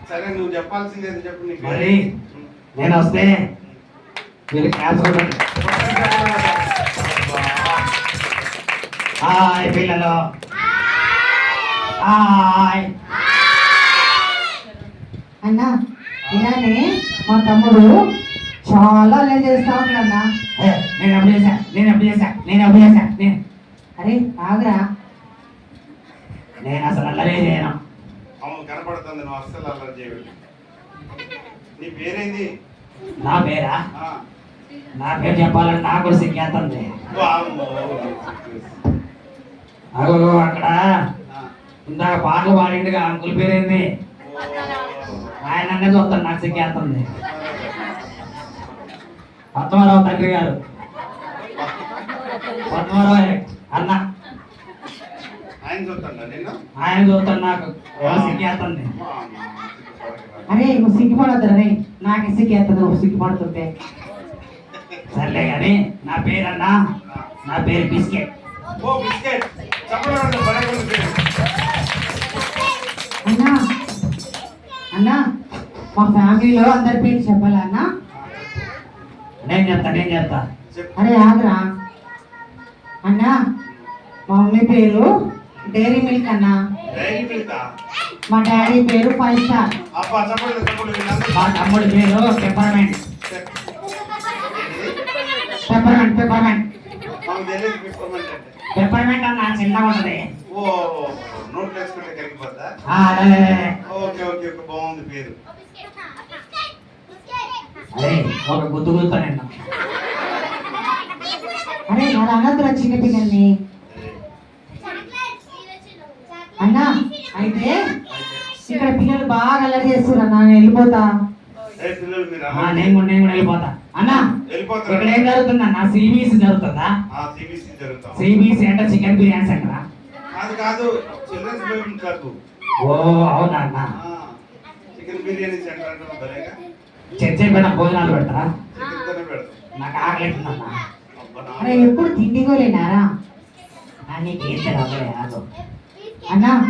సరే నువ్వు చెప్పాల్సింది ఏదో చెప్పు. నీకు మరి నేను వస్తే మీరు క్లాస్ కొట్టండి. హాయ్ పిల్లలు, హాయ్ అన్నా. ఇలానే మా తమ్ముడు చాలా అలా చేస్తా ఉన్నాడన్నా. నేను అప్పుడు చేశా. అరే ఆగరా. నేను అసలు అల్లరే చేయను. అమ్మ కనపడుతుంది, నువ్వు అస్సలు అల్లరి చేయడు. నీ పేరేంది? నా పేరా? ఆ. నా పేరు చెప్పాలని నాకు కూడా సిగ్గేస్తుంది. వామ్మో. అగో అక్కడ ఆ. ఇందాక పాటలు పాడిండుగా అంకుల్ పేరేంది? ఆయన అన్నీ చూస్తాను, నాకు సిగ్గేస్తుంది. పద్మారావు తండ్రి గారు, పద్మారావు అన్న, ఆయన చూస్తాడా నిన్ను? ఆయన చూస్తాను, నాకు సిగ్గేస్తుంది. అరే నువ్వు సిగ్గుపడద్దు రే, నాకు సిగ్గేస్తుంది నువ్వు సిగ్గుపడుతుంటే. సర్లే కానీ నా పేరు అన్నా, నా పేరు బిస్కెట్. ఓ బిస్కెట్. చెప్పలేదు పేరు. అన్నా అన్నా, మా ఫ్యామిలీలో అందరి పేరు చెప్పాలా అన్నా? నేను చెప్తా. అరే ఆగరా. అన్నా మా మమ్మీ పేరు డైరీ మిల్క్ అన్నా. డైరీ మిల్కా? మా డాడీ పేరు 5 స్టార్. అబ్బా చెప్పలేదు. మా తమ్ముడి పేరు పెప్పర్మెంట్. పెప్పర్మెంట్ అన్న చిన్నగా ఉంటది. ఓ నోట్లో వేసుకుంటే కరిగిపోద్దా? ఓకే ఓకే, బాగుంది పేరు. అరే ఒక గుద్దు గుర్తానండి. అరే నా అన్నతుల చిన్న పిల్లల్ని. అన్నా అయితే ఇక్కడ పిల్లలు బాగా అల్లరి చేస్తున్నారు అన్న, నేను వెళ్ళిపోతా. నేను కూడా వెళ్ళిపోతా అన్న. ఇక్కడ ఏం జరుగుతుంది అన్న? సిబిసి జరుగుతుందా? సిబిసి అంటే చికెన్ బిర్యానీ సెంటరా? కాదు, చిల్డ్రన్స్ బేబీ క్లబ్. ఓ అవునా అన్న. చికెన్ బిర్యానీ సెంటర్ అంటే భలేగా. చర్చ అయిపోయిన భోజనాలు పెడతారా? నాకు ఆకలి అవుతుందన్న. అరే ఎప్పుడు తిండిగోలేనారా? నీకేం తెలియదు అన్నా.